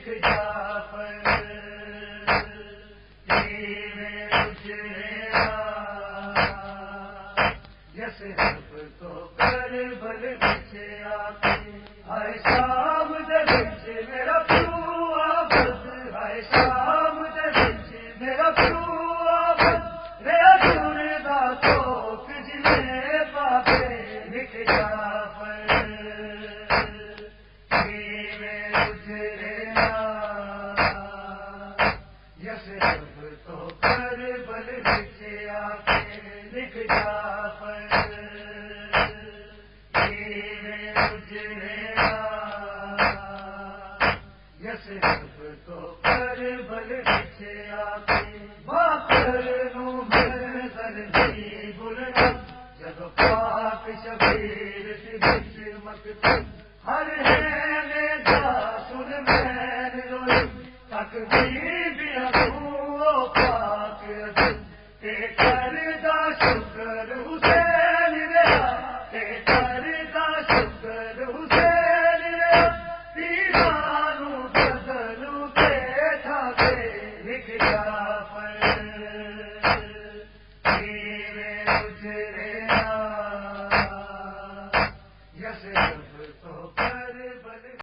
لکھ جا پر یسرب تو کربل وچ آتی ہائے شام دے وچ میرا پیو آبد ہائے شام دے وچ میرا پیو آبد ریا جون دا توک جنے پاپے لکھ جا پر یسرب تو کربل وچ آتی لکھ جا پر یسرب تو کربل وچ آتی باکر نو منظر دی بلند جب پاک شبیر سی وچ مکتب ہر ہے دا سن میں روئی تک بھی تو پاک تے کردا